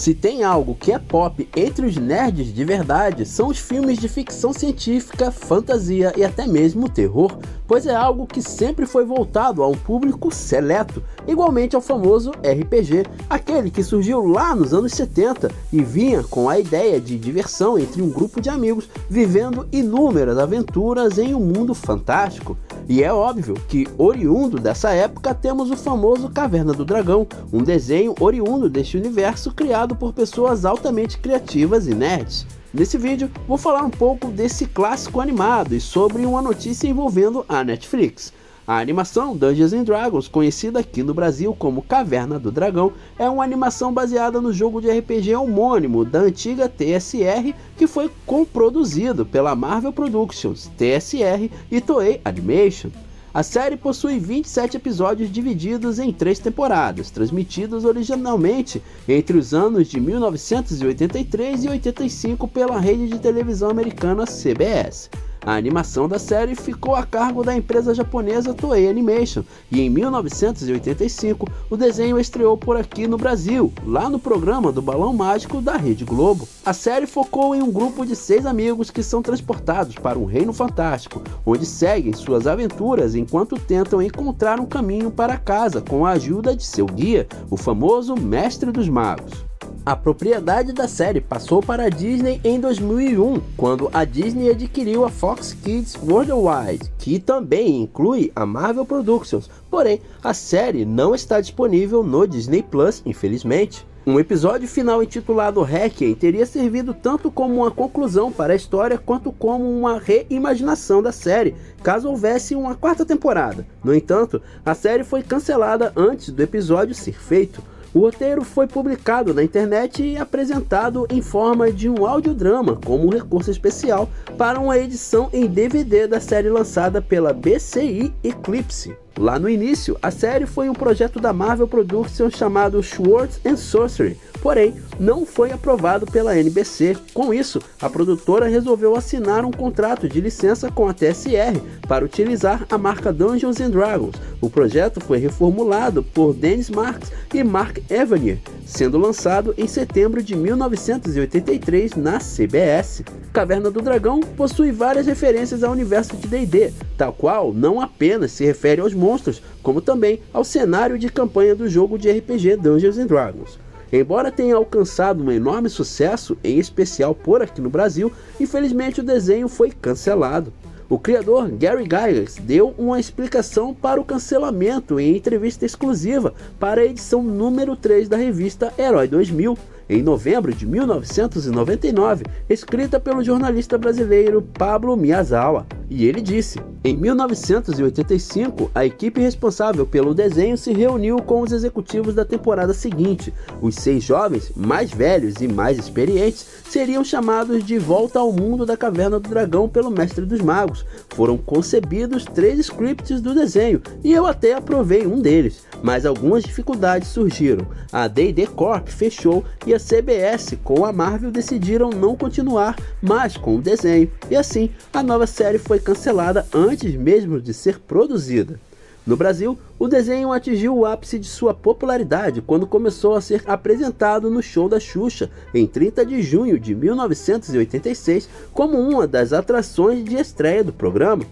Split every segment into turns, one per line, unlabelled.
Se tem algo que é pop entre os nerds de verdade, são os filmes de ficção científica, fantasia e até mesmo terror, pois é algo que sempre foi voltado a um público seleto, igualmente ao famoso RPG, aquele que surgiu lá nos anos 70 e vinha com a ideia de diversão entre um grupo de amigos vivendo inúmeras aventuras em um mundo fantástico. E é óbvio que, oriundo dessa época, temos o famoso Caverna do Dragão, um desenho oriundo deste universo criado por pessoas altamente criativas e nerds. Nesse vídeo, vou falar um pouco desse clássico animado e sobre uma notícia envolvendo a Netflix. A animação Dungeons & Dragons, conhecida aqui no Brasil como Caverna do Dragão, é uma animação baseada no jogo de RPG homônimo da antiga TSR, que foi coproduzido pela Marvel Productions, TSR e Toei Animation. A série possui 27 episódios divididos em 3 temporadas, transmitidos originalmente entre os anos de 1983 e 85 pela rede de televisão americana CBS. A animação da série ficou a cargo da empresa japonesa Toei Animation e em 1985 o desenho estreou por aqui no Brasil, lá no programa do Balão Mágico da Rede Globo. A série focou em um grupo de 6 amigos que são transportados para um reino fantástico, onde seguem suas aventuras enquanto tentam encontrar um caminho para casa com a ajuda de seu guia, o famoso Mestre dos Magos. A propriedade da série passou para a Disney em 2001, quando a Disney adquiriu a Fox Kids Worldwide, que também inclui a Marvel Productions, porém a série não está disponível no Disney Plus, infelizmente. Um episódio final intitulado Requiem teria servido tanto como uma conclusão para a história quanto como uma reimaginação da série, caso houvesse uma 4ª temporada. No entanto, a série foi cancelada antes do episódio ser feito. O roteiro foi publicado na internet e apresentado em forma de um audiodrama como um recurso especial para uma edição em DVD da série lançada pela BCI Eclipse. Lá no início, a série foi um projeto da Marvel Productions chamado Swords and Sorcery, porém não foi aprovado pela NBC. Com isso, a produtora resolveu assinar um contrato de licença com a TSR para utilizar a marca Dungeons & Dragons. O projeto foi reformulado por Dennis Marks e Mark Evanier, sendo lançado em setembro de 1983 na CBS. Caverna do Dragão possui várias referências ao universo de D&D, tal qual não apenas se refere aos monstros, como também ao cenário de campanha do jogo de RPG Dungeons & Dragons. Embora tenha alcançado um enorme sucesso, em especial por aqui no Brasil, infelizmente o desenho foi cancelado. O criador Gary Gygax deu uma explicação para o cancelamento em entrevista exclusiva para a edição número 3 da revista Herói 2000, em novembro de 1999, escrita pelo jornalista brasileiro Pablo Miyazawa. E ele disse: em 1985, a equipe responsável pelo desenho se reuniu com os executivos da temporada seguinte. Os 6 jovens, mais velhos e mais experientes, seriam chamados de volta ao mundo da Caverna do Dragão pelo Mestre dos Magos. Foram concebidos 3 scripts do desenho, e eu até aprovei um deles, mas algumas dificuldades surgiram. A D&D Corp fechou e a CBS com a Marvel decidiram não continuar mais com o desenho, e assim a nova série foi cancelada antes mesmo de ser produzida. No Brasil, o desenho atingiu o ápice de sua popularidade quando começou a ser apresentado no show da Xuxa, em 30 de junho de 1986, como uma das atrações de estreia do programa.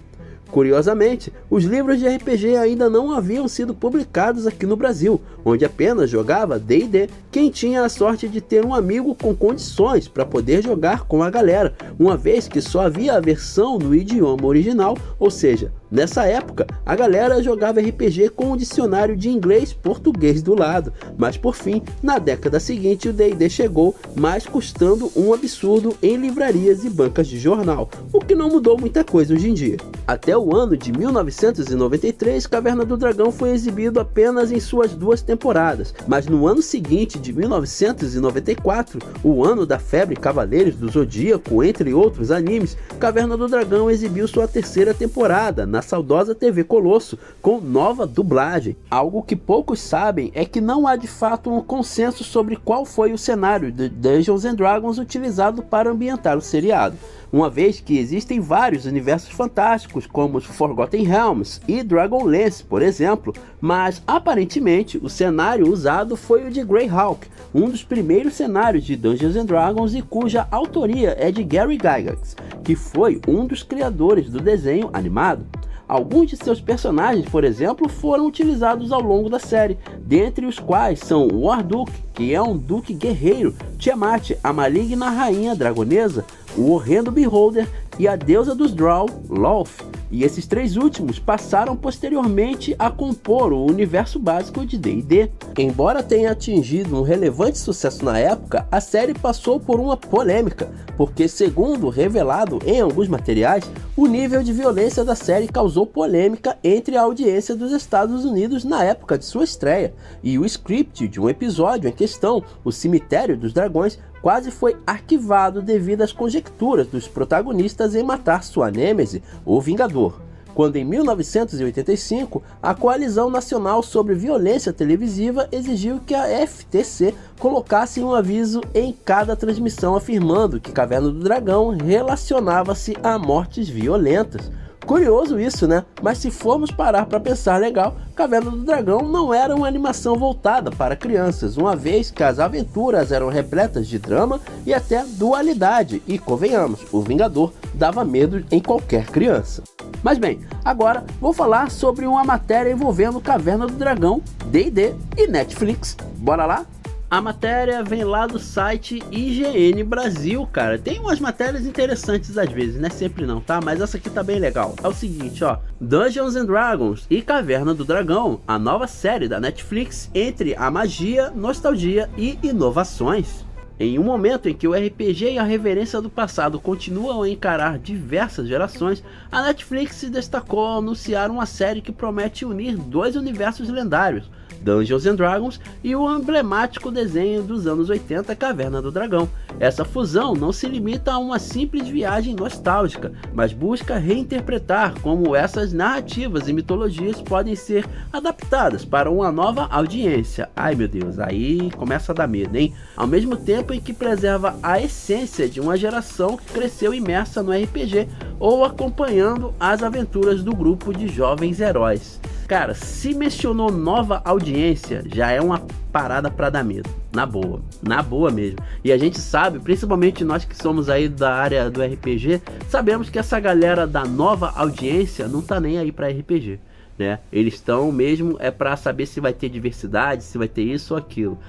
Curiosamente, os livros de RPG ainda não haviam sido publicados aqui no Brasil, onde apenas jogava D&D quem tinha a sorte de ter um amigo com condições para poder jogar com a galera, uma vez que só havia a versão no idioma original, ou seja, nessa época a galera jogava RPG com um dicionário de inglês-português do lado, mas por fim, na década seguinte o D&D chegou, mas custando um absurdo em livrarias e bancas de jornal, o que não mudou muita coisa hoje em dia. Até o ano de 1993, Caverna do Dragão foi exibido apenas em suas 2 temporadas, mas no ano seguinte, de 1994, o ano da febre Cavaleiros do Zodíaco, entre outros animes, Caverna do Dragão exibiu sua 3ª temporada na saudosa TV Colosso, com nova dublagem. Algo que poucos sabem é que não há de fato um consenso sobre qual foi o cenário de Dungeons & Dragons utilizado para ambientar o seriado. uma vez que existem vários universos fantásticos, como os Forgotten Realms e Dragonlance, por exemplo, mas aparentemente o cenário usado foi o de Greyhawk, um dos primeiros cenários de Dungeons & Dragons e cuja autoria é de Gary Gygax, que foi um dos criadores do desenho animado. Alguns de seus personagens, por exemplo, foram utilizados ao longo da série, dentre os quais são o Warduke, que é um duque guerreiro, Tiamat, a maligna rainha dragonesa, o horrendo Beholder e a deusa dos Drow, Lolth. E esses três últimos passaram posteriormente a compor o universo básico de D&D. Embora tenha atingido um relevante sucesso na época, a série passou por uma polêmica, porque segundo revelado em alguns materiais, o nível de violência da série causou polêmica entre a audiência dos Estados Unidos na época de sua estreia, e o script de um episódio em questão, O Cemitério dos Dragões, quase foi arquivado devido às conjecturas dos protagonistas em matar sua nêmese, o Vingador. Quando em 1985, a Coalizão Nacional sobre Violência Televisiva exigiu que a FTC colocasse um aviso em cada transmissão afirmando que Caverna do Dragão relacionava-se a mortes violentas. Curioso isso, né? Mas se formos parar para pensar legal, Caverna do Dragão não era uma animação voltada para crianças, uma vez que as aventuras eram repletas de drama e até dualidade, e convenhamos, o Vingador dava medo em qualquer criança. Mas bem, agora vou falar sobre uma matéria envolvendo Caverna do Dragão, D&D e Netflix. Bora lá? A matéria vem lá do site IGN Brasil, cara. Tem umas matérias interessantes às vezes, não é sempre não, tá? Mas essa aqui tá bem legal. É o seguinte, ó. Dungeons & Dragons e Caverna do Dragão, a nova série da Netflix entre a magia, nostalgia e inovações. Em um momento em que o RPG e a reverência do passado continuam a encarar diversas gerações, a Netflix se destacou ao anunciar uma série que promete unir dois universos lendários, Dungeons & Dragons e o emblemático desenho dos anos 80, Caverna do Dragão. Essa fusão não se limita a uma simples viagem nostálgica, mas busca reinterpretar como essas narrativas e mitologias podem ser adaptadas para uma nova audiência. Ai meu Deus, aí começa a dar medo, hein? Ao mesmo tempo em que preserva a essência de uma geração que cresceu imersa no RPG ou acompanhando as aventuras do grupo de jovens heróis. Cara, se mencionou nova audiência, já é uma parada pra dar medo, na boa mesmo. E a gente sabe, principalmente nós que somos aí da área do RPG, sabemos que essa galera da nova audiência não tá nem aí pra RPG, né? Eles estão mesmo pra saber se vai ter diversidade, se vai ter isso ou aquilo.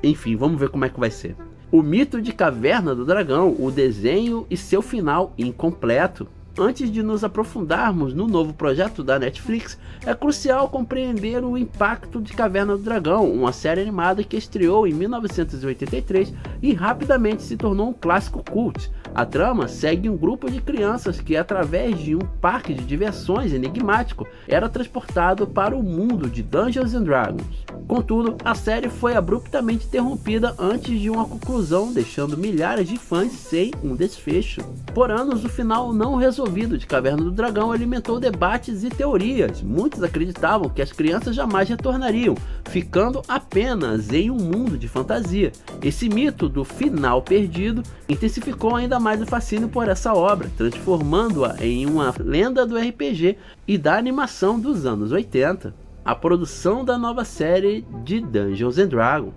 Enfim, vamos ver como é que vai ser. O mito de Caverna do Dragão, o desenho e seu final incompleto. Antes de nos aprofundarmos no novo projeto da Netflix, é crucial compreender o impacto de Caverna do Dragão, uma série animada que estreou em 1983 e rapidamente se tornou um clássico cult. A trama segue um grupo de crianças que, através de um parque de diversões enigmático, era transportado para o mundo de Dungeons & Dragons. Contudo, a série foi abruptamente interrompida antes de uma conclusão, deixando milhares de fãs sem um desfecho. Por anos, o final não resolvido de Caverna do Dragão alimentou debates e teorias. Muitos acreditavam que as crianças jamais retornariam, ficando apenas em um mundo de fantasia. Esse mito do final perdido intensificou ainda mais o fascínio por essa obra, transformando-a em uma lenda do RPG e da animação dos anos 80. A produção da nova série de Dungeons & Dragons.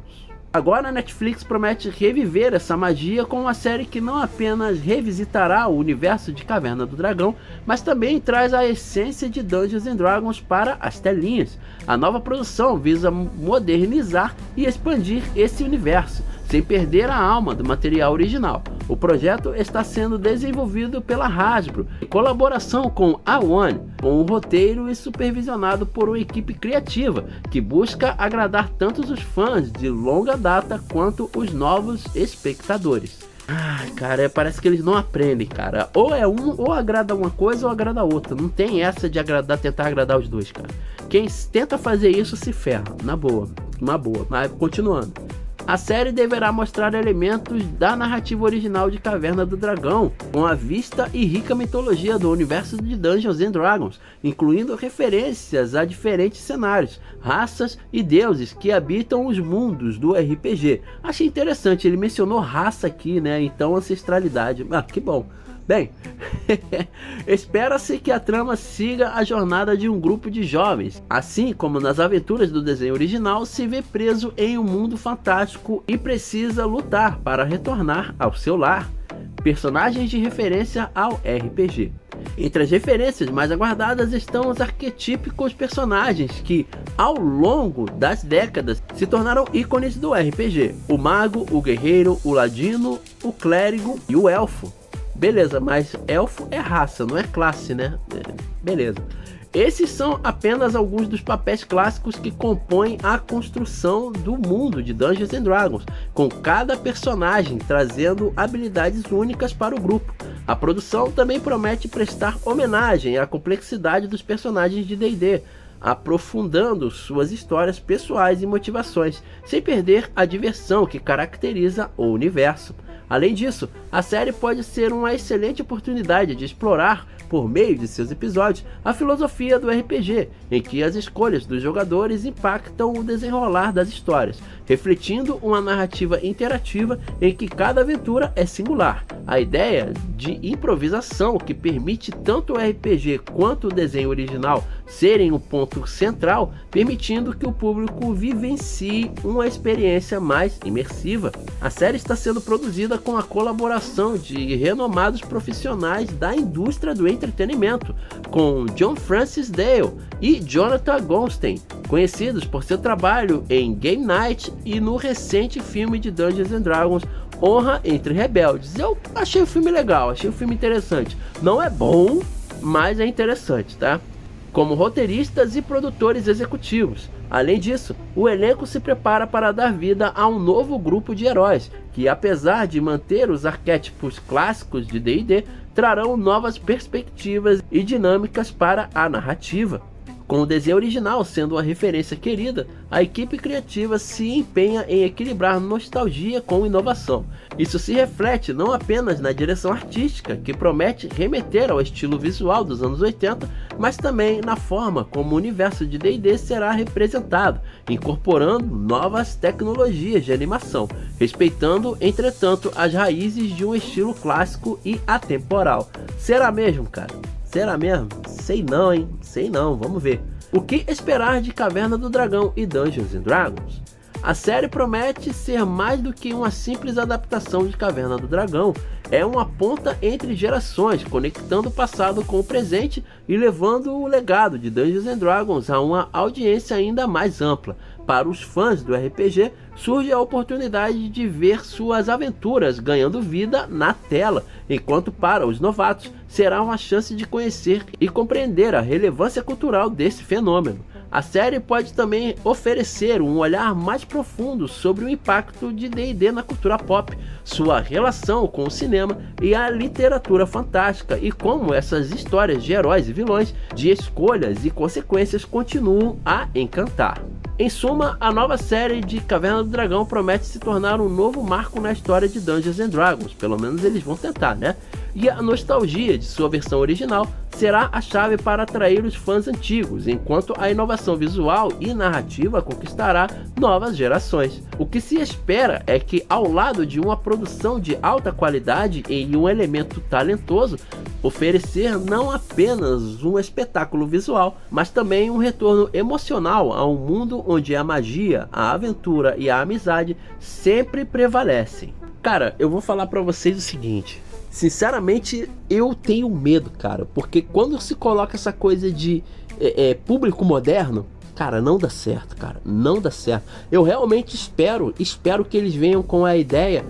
Agora a Netflix promete reviver essa magia com uma série que não apenas revisitará o universo de Caverna do Dragão, mas também traz a essência de Dungeons & Dragons para as telinhas. A nova produção visa modernizar e expandir esse universo, sem perder a alma do material original. O projeto está sendo desenvolvido pela Hasbro, em colaboração com a One, com um roteiro e supervisionado por uma equipe criativa, que busca agradar tanto os fãs de longa data quanto os novos espectadores. Cara, parece que eles não aprendem, cara. Ou agrada uma coisa ou agrada outra. Não tem essa de tentar agradar os dois, cara. Quem tenta fazer isso se ferra, na boa, uma boa. Mas continuando. A série deverá mostrar elementos da narrativa original de Caverna do Dragão, com a vasta e rica mitologia do universo de Dungeons and Dragons, incluindo referências a diferentes cenários, raças e deuses que habitam os mundos do RPG. Achei interessante, ele mencionou raça aqui, né? Então ancestralidade. Ah, que bom. Bem, espera-se que a trama siga a jornada de um grupo de jovens, assim como nas aventuras do desenho original, se vê preso em um mundo fantástico e precisa lutar para retornar ao seu lar. Personagens de referência ao RPG. Entre as referências mais aguardadas estão os arquetípicos personagens que, ao longo das décadas, se tornaram ícones do RPG: o mago, o guerreiro, o ladino, o clérigo e o elfo. Beleza, mas elfo é raça, não é classe, né? Beleza. Esses são apenas alguns dos papéis clássicos que compõem a construção do mundo de Dungeons and Dragons, com cada personagem trazendo habilidades únicas para o grupo. A produção também promete prestar homenagem à complexidade dos personagens de D&D, aprofundando suas histórias pessoais e motivações, sem perder a diversão que caracteriza o universo. Além disso, a série pode ser uma excelente oportunidade de explorar, por meio de seus episódios, a filosofia do RPG, em que as escolhas dos jogadores impactam o desenrolar das histórias, refletindo uma narrativa interativa em que cada aventura é singular. A ideia de improvisação, que permite tanto o RPG quanto o desenho original serem um ponto central, permitindo que o público vivencie uma experiência mais imersiva. A série está sendo produzida com a colaboração de renomados profissionais da indústria do entretenimento, com John Francis Dale e Jonathan Goldstein, conhecidos por seu trabalho em Game Night e no recente filme de Dungeons and Dragons Honra entre Rebeldes. Eu achei o filme legal, achei o filme interessante. Não é bom, mas é interessante, tá? Como roteiristas e produtores executivos. Além disso, o elenco se prepara para dar vida a um novo grupo de heróis, que apesar de manter os arquétipos clássicos de D&D, trarão novas perspectivas e dinâmicas para a narrativa. Com o desenho original sendo uma referência querida, a equipe criativa se empenha em equilibrar nostalgia com inovação. Isso se reflete não apenas na direção artística, que promete remeter ao estilo visual dos anos 80, mas também na forma como o universo de D&D será representado, incorporando novas tecnologias de animação, respeitando, entretanto, as raízes de um estilo clássico e atemporal. Será mesmo, cara? Será mesmo? Sei não, hein? Sei não, vamos ver. O que esperar de Caverna do Dragão e Dungeons and Dragons? A série promete ser mais do que uma simples adaptação de Caverna do Dragão. É uma ponta entre gerações, conectando o passado com o presente e levando o legado de Dungeons and Dragons a uma audiência ainda mais ampla. Para os fãs do RPG, surge a oportunidade de ver suas aventuras ganhando vida na tela, enquanto para os novatos será uma chance de conhecer e compreender a relevância cultural desse fenômeno. A série pode também oferecer um olhar mais profundo sobre o impacto de D&D na cultura pop, sua relação com o cinema e a literatura fantástica, e como essas histórias de heróis e vilões, de escolhas e consequências continuam a encantar. Em suma, a nova série de Caverna do Dragão promete se tornar um novo marco na história de Dungeons and Dragons, pelo menos eles vão tentar, né? E a nostalgia de sua versão original será a chave para atrair os fãs antigos, enquanto a inovação visual e narrativa conquistará novas gerações. O que se espera é que, ao lado de uma produção de alta qualidade e um elemento talentoso, oferecer não apenas um espetáculo visual, mas também um retorno emocional a um mundo onde a magia, a aventura e a amizade sempre prevalecem. Cara, eu vou falar pra vocês o seguinte: sinceramente, eu tenho medo, cara, porque quando se coloca essa coisa de público moderno, cara, não dá certo, cara, não dá certo. Eu realmente espero que eles venham com a ideia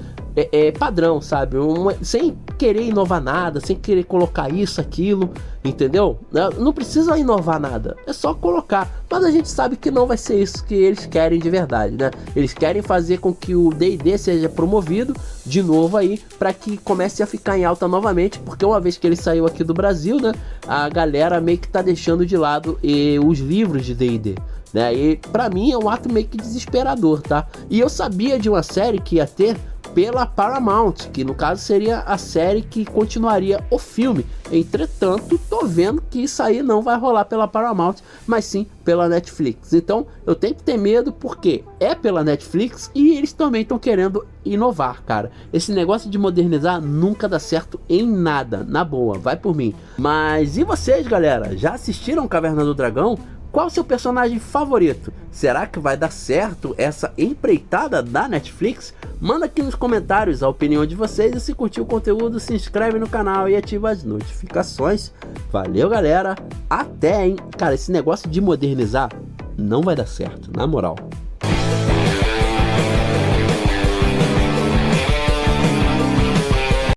padrão, sabe? Sem querer inovar nada, sem querer colocar isso, aquilo, entendeu? Não precisa inovar nada, é só colocar. Mas a gente sabe que não vai ser isso que eles querem de verdade, né? Eles querem fazer com que o D&D seja promovido de novo aí, para que comece a ficar em alta novamente, porque uma vez que ele saiu aqui do Brasil, né, a galera meio que tá deixando de lado os livros de D&D. né? E pra mim é um ato meio que desesperador, tá? E eu sabia de uma série que ia ter pela Paramount, que no caso seria a série que continuaria o filme. Entretanto, tô vendo que isso aí não vai rolar pela Paramount, mas sim pela Netflix. Então eu tenho que ter medo, porque é pela Netflix e eles também estão querendo inovar, cara. Esse negócio de modernizar nunca dá certo em nada, na boa, vai por mim. Mas e vocês, galera? Já assistiram Caverna do Dragão? Qual o seu personagem favorito? Será que vai dar certo essa empreitada da Netflix? Manda aqui nos comentários a opinião de vocês, e se curtiu o conteúdo, se inscreve no canal e ativa as notificações. Valeu, galera, até, hein? Cara, esse negócio de modernizar não vai dar certo, na moral.